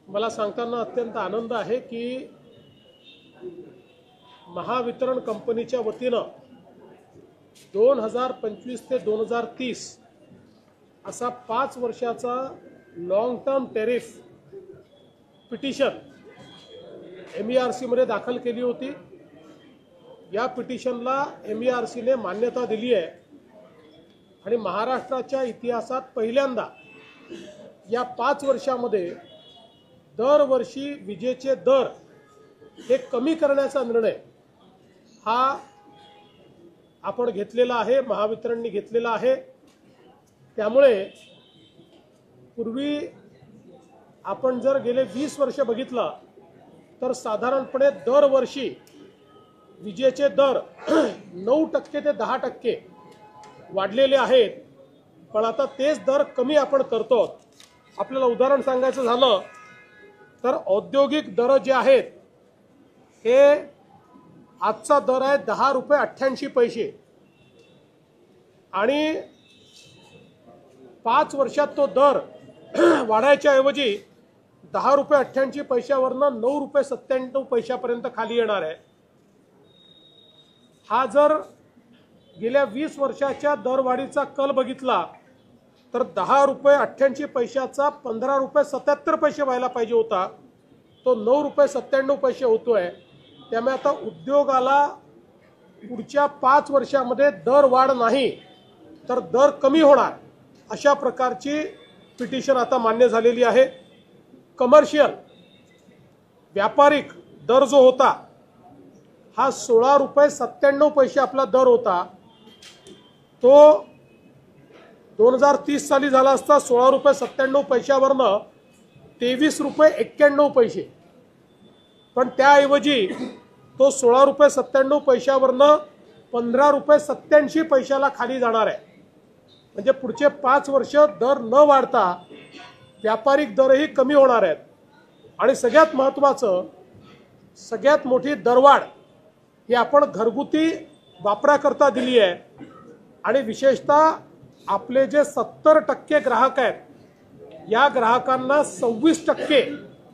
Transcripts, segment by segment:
मला सांगताना अत्यंत आनंद आहे की महावितरण कंपनीच्या वतीनं 2025 ते 2030 असा 5 वर्षाचा long term tariff petition MERC मध्ये दाखल केली होती। या पिटिशनला MERC ने मान्यता दिली आहे आणि महाराष्ट्राच्या इतिहासात पहिल्यांदा या 5 वर्षामध्ये दरवर्षी विजेचे दर हे कमी करण्याचा निर्णय हा आपण घेतलेला आहे, महावितरणने घेतलेला आहे। त्यामुळे पूर्वी आपण जर गेले 20 वर्ष बघितलं तर साधारणपणे दरवर्षी विजेचे दर 9% ते 10% वाढलेले आहेत, पण आता तेच दर कमी आपण करतो। आपल्याला उदाहरण सांगायचं झालं तर औद्योगिक दर जे आहेत हे आजचा दर आहे 10 रुपये 88 पैसे आणि 5 वर्षात तो दर वाढायच्या ऐवजी 10 रुपये 88 पैशावरनं 9 रुपये 97 पैशापर्यंत खाली येणार आहे। हा जर गेल्या 20 वर्षाच्या दरवाढीचा कल बघितला तर 10 रुपये 88 पैशाचा 15 रुपये 77 पैसे व्हायला पाहिजे होता, तो 9 रुपये 97 पैसे होतोय। त्यामुळे आता उद्योगाला पुढच्या 5 वर्षामध्ये दर वाढ नाही तर दर कमी होणार अशा प्रकारची पिटिशन आता मान्य झालेली आहे। कमर्शियल व्यापारिक दर जो होता हा 16 रुपये 97 पैसे आपला दर होता, तो 2030 साली झाला असता 16 रुपये 97 पैशावरनं 23 रुपये 91 पैसे, पण त्याऐवजी तो 16 रुपये 97 पैशावरनं 15 रुपये 87 पैशाला खाली जाणार आहे। म्हणजे पुढचे 5 वर्ष दर न वाढता व्यापारिक दरही कमी होणार आहेत। आणि सगळ्यात महत्त्वाचं, सगळ्यात मोठी दरवाढ ही आपण घरगुती वापराकरता दिली आहे आणि विशेषतः आपले जे 70% ग्राहक आहेत या ग्राहकांना 26%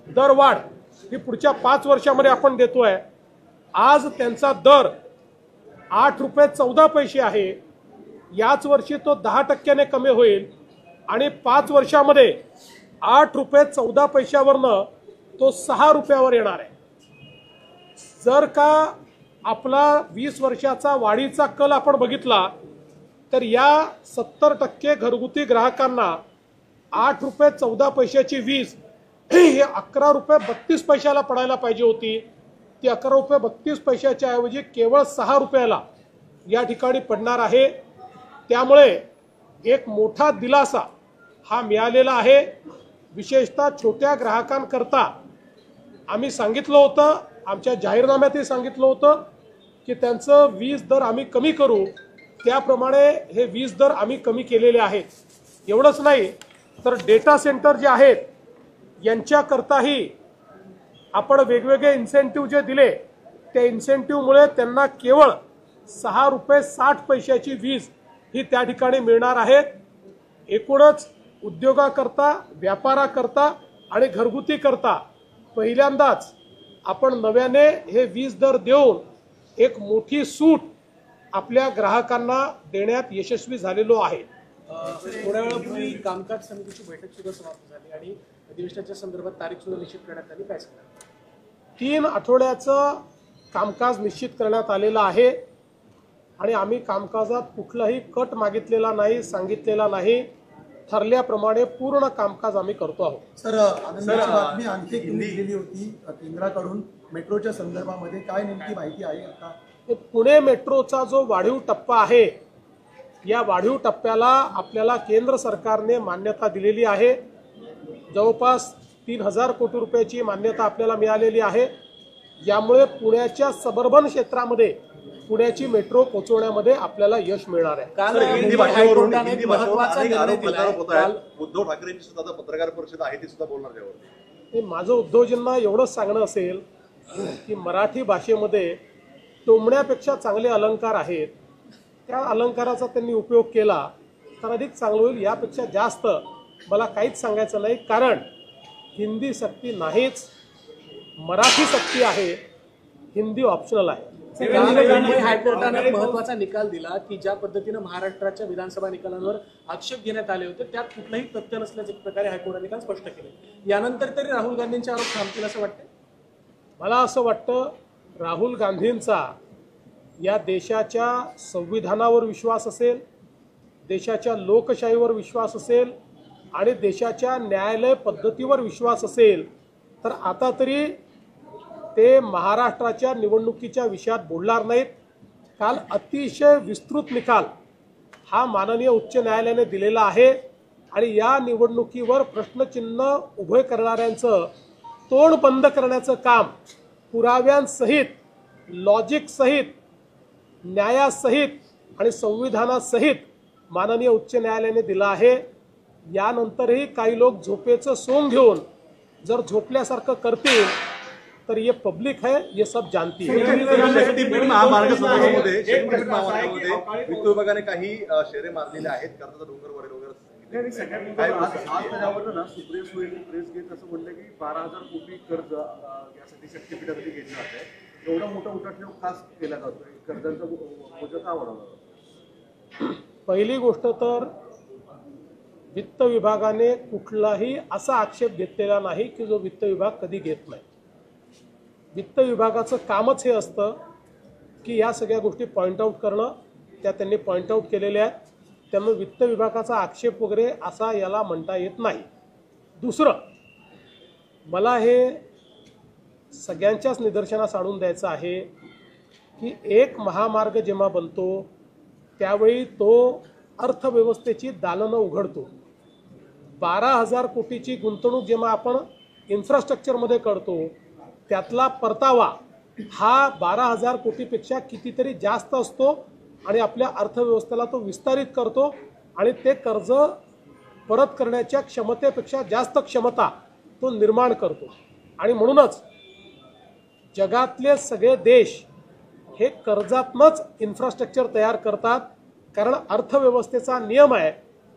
दरवाढ ही पुढच्या 5 वर्षामध्ये आपण देतोय। आज त्यांचा दर 8 रुपये 14 पैसे आहे, याच वर्षी तो 10% कमी होईल आणि 5 वर्षामध्ये 8 रुपये 14 पैशावरनं तो 6 रुपयावर येणार आहे। जर का आपला 20 वर्षाचा वाढीचा कल आपण बघितला तर या 70% घरगुती ग्राहकांना 8 रुपये 14 पैशाची वीज हे 11 रुपये 32 पैशाला पडायला पाहिजे होती, ती 11 रुपये 32 पैशाच्या ऐवजी केवळ 6 रुपयाला या ठिकाणी पडणार आहे। त्यामुळे एक मोठा दिलासा हा मिळालेला आहे। विशेषतः छोट्या ग्राहकांकरता आम्ही सांगितलं होतं, आमच्या जाहीरनाम्यातही सांगितलं होतं की त्यांचं वीज दर आम्ही कमी करू, त्याप्रमाणे हे वीज दर आम्ही कमी केलेले आहेत। एवढंच नाही तर डेटा सेंटर जे आहेत यांच्याकरताही आपण वेगवेगळे इन्सेंटिव्ह जे दिले त्या इन्सेंटिव्हमुळे त्यांना केवळ 6 रुपये 60 पैशाची वीज ही त्या ठिकाणी मिळणार आहे। एकूणच उद्योगाकरता, व्यापाराकरता आणि घरगुती करता पहिल्यांदाच आपण नव्याने हे वीज दर देऊन एक मोठी सूट आपल्या ग्राहकांना देण्यात यशस्वी झालेलो आहे। थोड्या वेळापूर्वी कामकाज समितीची बैठक सुद्धा समाप्त झाली आणि अधिवेशनाच्या संदर्भात तारीख सुद्धा निश्चित करण्यात आली, काय सांगणार? 3 आठवड्याचं कामकाज निश्चित करण्यात आलेलं आहे आणि आम्ही कामकाजात कुठलाही कट मागितलेला नाही, सांगितलेला नाही, ठरल्याप्रमाणे पूर्ण कामकाज आम्ही करतो आहोत। सर, आनंदाची बातमी आणखी दिलेली होती केंद्राकडून मेट्रोच्या संदर्भामध्ये, काय नेमकी माहिती आहे आता? पुणे मेट्रोचा जो वाढीव टप्पा आहे या वाढीव टप्प्याला आपल्याला केंद्र सरकारने मान्यता दिलेली आहे। जवळपास 3000 कोटी रुपयाची मान्यता आपल्याला मिळालेली आहे। यामुळे पुण्याच्या सबर्बन क्षेत्रामध्ये पुण्याची मेट्रो पोहोचवण्यामध्ये आपल्याला यश मिळणार आहे। उद्धव ठाकरेंची सुद्धा पत्रकार परिषद आहे ती सुद्धा बोलणार त्यावर। माझं उद्धवजींना एवढंच सांगणं असेल की मराठी भाषेमध्ये टोमण्यापेक्षा चांगले अलंकार आहेत, त्या अलंकाराचा त्यांनी उपयोग केला तर अधिक चांगलं होईल। यापेक्षा जास्त मला काहीच सांगायचं नाही, कारण हिंदी सक्ती नाहीच, मराठी सक्ती आहे, हिंदी ऑप्शनल आहे. मुंबई हायकोर्टाने एक महत्त्वाचा निकाल दिला की ज्या पद्धतीनं महाराष्ट्राच्या विधानसभा निकालांवर आक्षेप घेण्यात आले होते त्यात कुठलंही तथ्य नसल्याचे प्रकारे हायकोर्टाने निकाल स्पष्ट केले. यानंतर तरी राहुल गांधींचे आरोप थांबतील असं वाटतं? मला असं वाटतं राहुल गांधींचा या देशाच्या संविधानावर विश्वास असेल, देशाच्या लोकशाहीवर विश्वास असेल आणि देशाच्या न्यायालय पद्धतीवर विश्वास असेल तर आता तरी ते महाराष्ट्राच्या निवडणुकीच्या विषयात बोलणार नाहीत. काल अतिशय विस्तृत निकाल हा माननीय उच्च न्यायालयाने दिलेला आहे आणि या निवडणुकीवर प्रश्नचिन्ह उभे करणाऱ्यांचं तोंड बंद करण्याचं काम पुराव्यांसहित, लॉजिकसहित, न्यायासहित आणि संविधानासहित माननीय उच्च न्यायालयाने दिलं आहे. यानंतरही काही लोक झोपेचं सोंग घेऊन जर झोपल्यासारखं करतील तर ये पब्लिक है, ये सब जानती है. शक्तीपीठ महामार्ग संदर्भामध्ये शक्तीपीठ महामार्गामध्ये वित्त विभागाने काही शेरे मारलेले आहेत, कर्जाचा डोंगर वगैरे वगैरे. त्याच्यावर ना सुप्रिया सुळेंनी प्रेस घेत असं म्हणलं की 12,000 कोटी कर्ज यासाठी शक्तीपीठासाठी घेतलं जात. एवढा मोठा उठाठेव खास केला जातोय, कर्जांचा बोजा का वाढवला? पहिली गोष्ट तर वित्त विभागाने कुठलाही असा आक्षेप घेतलेला नाही की जो वित्त विभाग कधी घेत नाही. वित्त विभागाचं कामच हे असतं की या सगळ्या गोष्टी पॉईंट आऊट करणं, त्या त्यांनी पॉईंट आऊट केलेल्या आहेत. त्यामुळे वित्त विभागाचा आक्षेप वगैरे असा याला म्हणता येत नाही. दुसरं, मला हे सगळ्यांच्याच निदर्शनास आणून द्यायचं आहे की एक महामार्ग जेव्हा बनतो त्यावेळी तो अर्थव्यवस्थेची दालनं उघडतो. 12,000 कोटीची गुंतवणूक जेव्हा आपण इन्फ्रास्ट्रक्चरमध्ये करतो त्यातला परतावा हा 12,000 कोटीपेक्षा कितीतरी जास्त असतो आणि आपल्या अर्थव्यवस्थेला तो विस्तारित करतो आणि ते कर्ज परत करण्याच्या क्षमतेपेक्षा जास्त क्षमता तो निर्माण करतो. आणि म्हणूनच जगातले सगळे देश हे कर्जातनंच इन्फ्रास्ट्रक्चर तयार करतात, कारण अर्थव्यवस्थेचा नियम आहे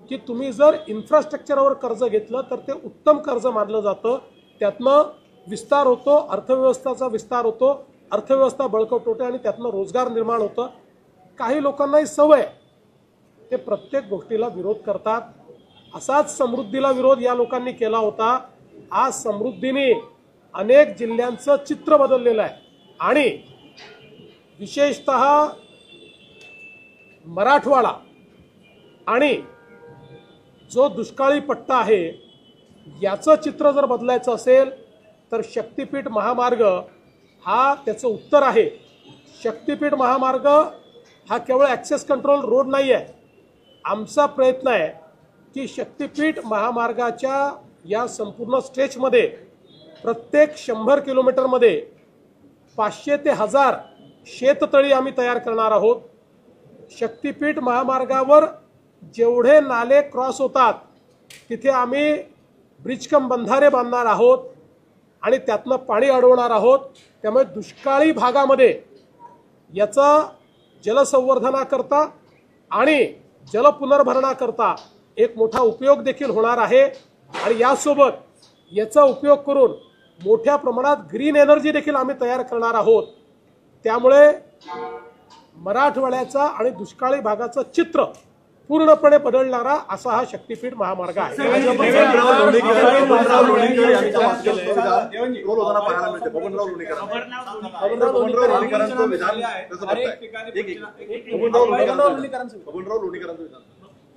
की तुम्ही जर इन्फ्रास्ट्रक्चरवर कर्ज घेतलं तर ते उत्तम कर्ज मानलं जातं, त्यातनं विस्तार होतो, अर्थव्यवस्थेचा विस्तार होतो, अर्थव्यवस्था बळकट होते आणि त्यातनं रोजगार निर्माण होतं. काही लोकांनाही सवय, ते प्रत्येक गोष्टीला विरोध करतात. असाच समृद्धीला विरोध या लोकांनी केला होता. आज समृद्धीने अनेक जिल्ह्यांचं चित्र बदललेलं आहे आणि विशेषतः मराठवाडा आणि जो दुष्काळी पट्टा आहे याचं चित्र जर बदलायचं असेल तर शक्तीपीठ महामार्ग हा त्याचं उत्तर आहे. शक्तीपीठ महामार्ग हा केवळ ॲक्सेस कंट्रोल रोड नाही आहे. आमचा प्रयत्न आहे की शक्तीपीठ महामार्गाच्या या संपूर्ण स्ट्रेचमध्ये प्रत्येक 100 किलोमीटरमध्ये 500 ते 1000 शेततळी आम्ही तयार करणार आहोत. शक्तीपीठ महामार्गावर जेवढे नाले क्रॉस होतात तिथे आम्ही ब्रिजकम बंधारे बांधणार आहोत आणि त्यातनं पाणी अडवणार आहोत. त्यामुळे दुष्काळी भागामध्ये याचा जलसंवर्धनाकरता आणि जलपुनर्भरणाकरता एक मोठा उपयोग देखील होणार आहे आणि यासोबत याचा उपयोग करून मोठ्या प्रमाणात ग्रीन एनर्जी देखील आम्ही तयार करणार आहोत. त्यामुळे मराठवाड्याचा आणि दुष्काळी भागाचं चित्र पूर्णपणे बदलणारा असा हा शक्तीपीठ महामार्ग आहे.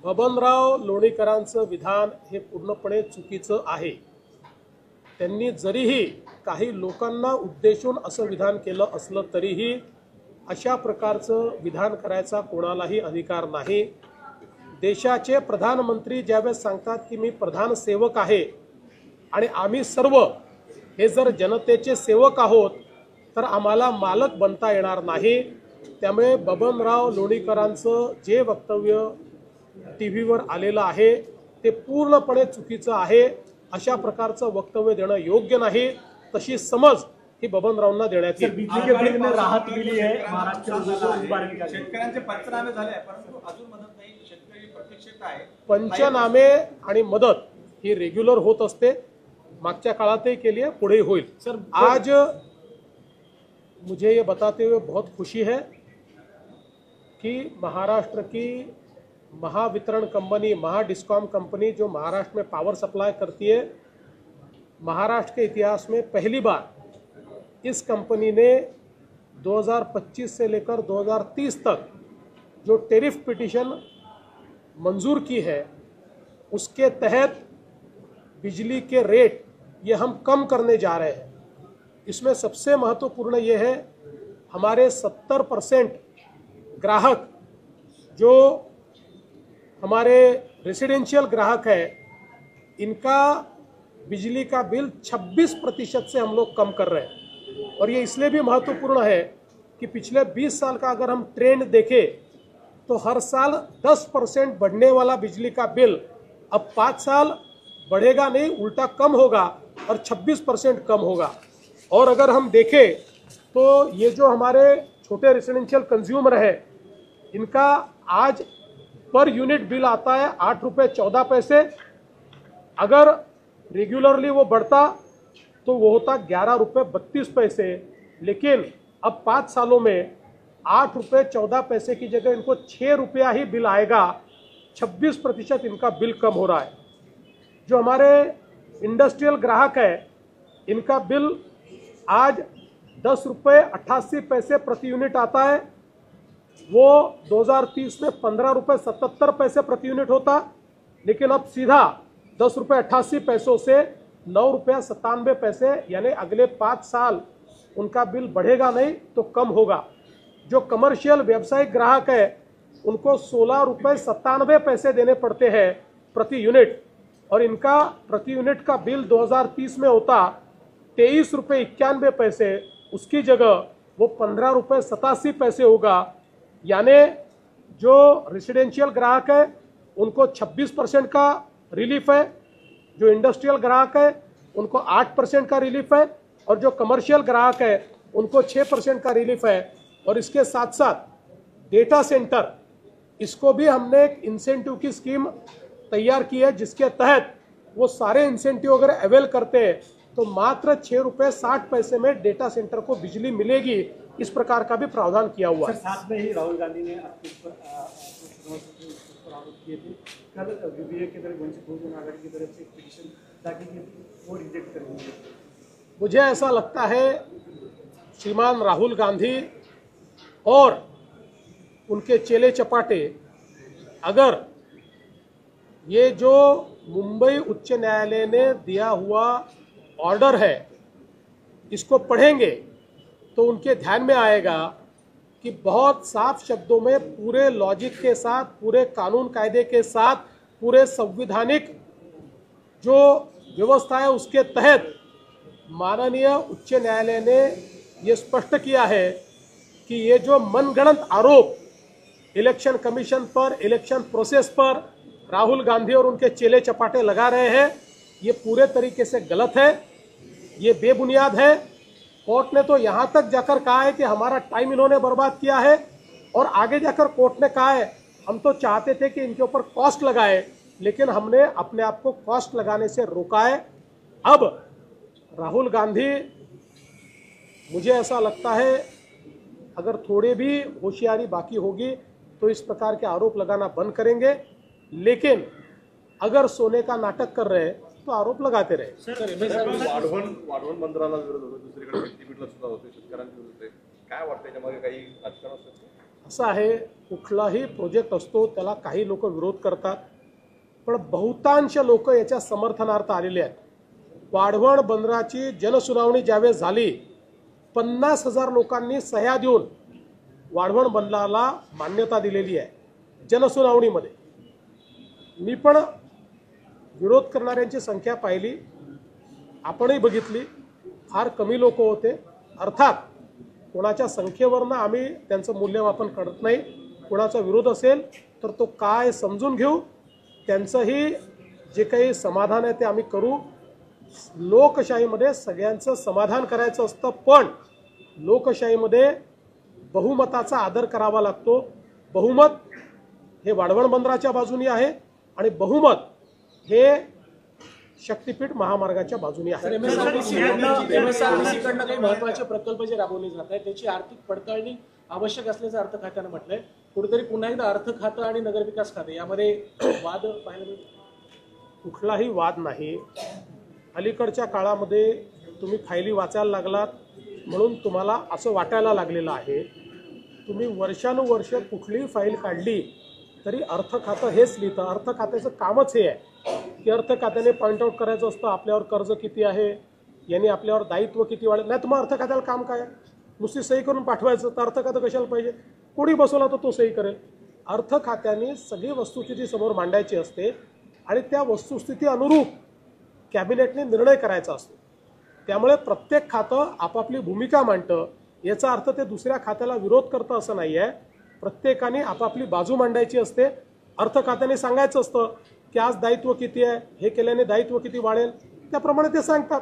बबनराव लोणीकरांचं विधान हे पूर्णपणे चुकीचं आहे. त्यांनी जरीही काही लोकांना उद्देशून असं विधान केलं असलं तरीही अशा प्रकारचं विधान करायचा कोणालाही अधिकार नाही. देशाचे प्रधानमंत्री ज्यावेळेस सांगतात की मी प्रधान सेवक आहे आणि आम्ही सर्व हे जर जनतेचे सेवक आहोत तर आम्हाला मालक बनता येणार नाही. त्यामुळे बबनराव लोणीकरांचं जे वक्तव्य टीव्हीवर आलेलं आहे ते पूर्णपणे चुकीचं आहे. अशा प्रकारचं वक्तव्य देणं योग्य नाही. तशी समज ही बबनरावांना देण्यात येईल. शेतकऱ्यांचे पंचनामे झाले परंतु अजून मदत नाही, शेतकरी प्रतीक्षेत आहे. पंचनामे आणि मदत ही रेग्युलर होत असते. मागच्या काळातही केली है, पुढे होईल। सर, आज मुझे ये बताते हुए बहुत खुशी है कि महाराष्ट्र की महावितरण कंपनी, महाडिस्कॉम कंपनी जो महाराष्ट्र में पावर सप्लाई करती है, महाराष्ट्र के इतिहास में पहली बार इस कंपनी ने 2025 से लेकर 2030 तक जो टेरिफ पिटीशन मंजूर की है, उसके तहत बिजली के रेट ये हम कम करने जा रहे हैं। इसमें सबसे महत्वपूर्ण ये है, हमारे 70% ग्राहक जो हमारे रेसिडेंशियल ग्राहक है, इनका बिजली का बिल 26% से हम लोग कम कर रहे हैं। और ये इसलिए भी महत्वपूर्ण है कि पिछले 20 साल का अगर हम ट्रेंड देखें तो हर साल 10% बढ़ने वाला बिजली का बिल अब 5 साल बढ़ेगा नहीं, उल्टा कम होगा और 26% कम होगा। और अगर हम देखें तो ये जो हमारे छोटे रेसिडेंशियल कंज्यूमर है, इनका आज पर यूनिट बिल आता है 8 रुपये 14 पैसे। अगर रेगुलरली वो बढ़ता तो वो होता 11 रुपये 32 पैसे। लेकिन अब 5 सालों में 8 रुपये 14 पैसे की जगह इनको 6 रुपया ही बिल आएगा। 26% इनका बिल कम हो रहा है। जो हमारे इंडस्ट्रियल ग्राहक है, इनका बिल आज 10 रुपये 88 पैसे प्रति यूनिट आता है, वो 2030 में 15 रुपये 77 पैसे प्रति यूनिट होता, लेकिन अब सीधा 10 रुपये 88 पैसों से 9 रुपया 97 पैसे, यानी अगले 5 साल उनका बिल बढ़ेगा नहीं तो कम होगा। जो कमर्शियल व्यावसायिक ग्राहक है, उनको 16 रुपये 97 पैसे देने पड़ते हैं प्रति यूनिट, और इनका प्रति यूनिट का बिल 2030 में होता 23 रुपये 91 पैसे, उसकी जगह वो 15 रुपये 87 पैसे होगा। यानी जो रेसिडेंशियल ग्राहक है उनको 26% का रिलीफ है, जो इंडस्ट्रियल ग्राहक है उनको 8% का रिलीफ है, और जो कमर्शियल ग्राहक है उनको 6% का रिलीफ है। और इसके साथ साथ डेटा सेंटर, इसको भी हमने एक इंसेंटिव की स्कीम तैयार की है, जिसके तहत वो सारे इंसेंटिव अगर अवेल करते हैं तो मात्र 6 रुपये 60 पैसे में डेटा सेंटर को बिजली मिलेगी। इस प्रकार का भी प्रावधान किया हुआ है। साथ में ही राहुल गांधी ने आपके ऊपर आरोप किए थे, कल वीवीए की तरफ वंचित बहुजन आघाड़ी की तरफ से एक पिटीशन दाखिल की थी, वो रिजेक्ट करेंगे। मुझे ऐसा लगता है श्रीमान राहुल गांधी और उनके चेले चपाटे अगर ये जो मुंबई उच्च न्यायालय ने दिया हुआ ऑर्डर है इसको पढ़ेंगे तो उनके ध्यान में आएगा कि बहुत साफ शब्दों में पूरे लॉजिक के साथ, पूरे कानून कायदे के साथ, पूरे संवैधानिक जो व्यवस्था है उसके तहत माननीय उच्च न्यायालय ने ये स्पष्ट किया है कि ये जो मनगढ़ंत आरोप इलेक्शन कमीशन पर, इलेक्शन प्रोसेस पर राहुल गांधी और उनके चेले चपाटे लगा रहे हैं, ये पूरे तरीके से गलत है, ये बेबुनियाद है। कोर्ट ने तो यहाँ तक जाकर कहा है कि हमारा टाइम इन्होंने बर्बाद किया है, और आगे जाकर कोर्ट ने कहा है हम तो चाहते थे कि इनके ऊपर कॉस्ट लगाए, लेकिन हमने अपने आप को कॉस्ट लगाने से रोका है। अब राहुल गांधी, मुझे ऐसा लगता है अगर थोड़ी भी होशियारी बाकी होगी तो इस प्रकार के आरोप लगाना बंद करेंगे, लेकिन अगर सोने का नाटक कर रहे हैं तो आरोप लगाते रहे। वाढवण बंदराला विरोध होतो, दुसरीकडे शक्तीपीठला सुद्धा होते, शेतकऱ्यांचे विरोध होते, काय वाटतं याच्यामागे काही राजकारण असतं? असं आहे, कुठलाही प्रोजेक्ट असतो त्याला काही लोक विरोध करतात, पण बहुतांश लोक याच्या समर्थनार्थ आलेले आहेत। वाढवण बंदराची जनसुनावणी ज्यावेळेस झाली, 50,000 लोकांनी सह्या देऊन वाढवण बंदराला मान्यता दिलेली आहे जनसुनावणीमध्ये। मी पण विरोध करणाऱ्यांची संख्या पाहिली, आपणही बघितली, फार कमी लोक होते। अर्थात कोणाच्या संख्येवरनं आम्ही त्यांचं मूल्यमापन करत नाही, कोणाचा विरोध असेल तर तो काय समजून घेऊ, त्यांचंही जे काही समाधान आहे ते आम्ही करू। लोकशाहीमध्ये सगळ्यांचं समाधान करायचं असतं, पण लोकशाहीमध्ये बहुमताचा आदर करावा लागतो। बहुमत हे वाढवण बंदराच्या बाजूनी आहे, आणि बहुमत हे शक्तीपीठ महामार्गाच्या बाजूने आहे. MSRDC कडनं काही महत्वाचे प्रकल्प जे राबवले जात आहेत त्याची आर्थिक पडताळणी आवश्यक असल्याचं अर्थ खात्यानं म्हटलंय. कुठेतरी पुन्हा एकदा अर्थ खातं आणि नगरविकास खाते यामध्ये वाद पाहायला मिळतो. कुठलाही वाद नाही. अलीकडच्या काळामध्ये तुम्ही फायली वाचायला लागलात म्हणून तुम्हाला असं वाटायला लागलेलं आहे. तुम्ही वर्षानुवर्ष कुठलीही फाईल काढली तरी अर्थ खातं हेच लिहितं. अर्थ खात्याचं कामच हे आहे की अर्थ खात्याने पॉईंट आउट करायचं असतं आपल्यावर कर्ज किती आहे, यांनी आपल्यावर दायित्व किती वाढेल. नाही तर मग अर्थ खात्याला काम काय, नुसती सही करून पाठवायचं तर अर्थ खातं कशाला पाहिजे. कोणी बसवला तर तो सही करेल. अर्थ खात्याने सगळी वस्तुस्थिती समोर मांडायची असते आणि त्या वस्तुस्थिती अनुरूप कॅबिनेटने निर्णय करायचा असतो. त्यामुळे प्रत्येक खातं आपापली भूमिका मांडतं. याचा अर्थ ते दुसऱ्या खात्याला विरोध करतं असं नाही आहे. प्रत्येकाने आपापली बाजू मांडायची असते. अर्थ खात्याने सांगायचं असतं की आज दायित्व किती आहे, हे केल्याने दायित्व किती वाढेल, त्याप्रमाणे ते सांगतात.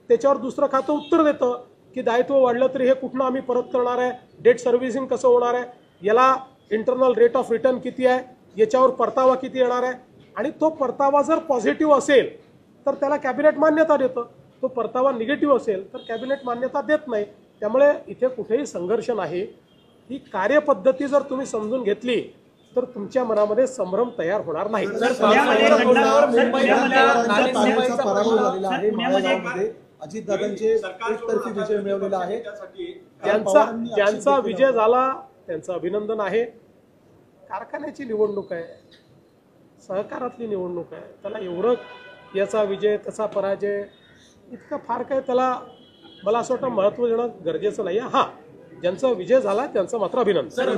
त्याच्यावर दुसरं खातं उत्तर देतं की दायित्व वाढलं तरी हे कुठनं आम्ही परत करणार आहे, डेट सर्व्हिसिंग कसं होणार आहे, याला इंटरनल रेट ऑफ रिटर्न किती आहे, याच्यावर परतावा किती येणार आहे. आणि तो परतावा जर पॉझिटिव्ह असेल तर त्याला कॅबिनेट मान्यता देतं. तो परतावा निगेटिव्ह असेल तर कॅबिनेट मान्यता देत नाही. त्यामुळे इथे कुठेही संघर्ष नाही. ही कार्यपद्धती जर तुम्ही समजून घेतली तर तुमच्या मनामध्ये संभ्रम तयार होणार नाही. पराभव झालेला आहे. माळेगावमध्ये अजितदादांचे एकतर्फी विजय मिळवलेला आहे. ज्यांचा विजय झाला त्यांचं अभिनंदन आहे. कारखान्याची निवडणूक आहे, सहकारातली निवडणूक आहे. त्याला एवढं याचा विजय त्याचा पराजय इतकं फार काय त्याला मला असं वाटतं महत्त्व देणं गरजेचं नाही आहे. हां, ज्यांचा विजय झाला त्यांचं मात्र अभिनंदन.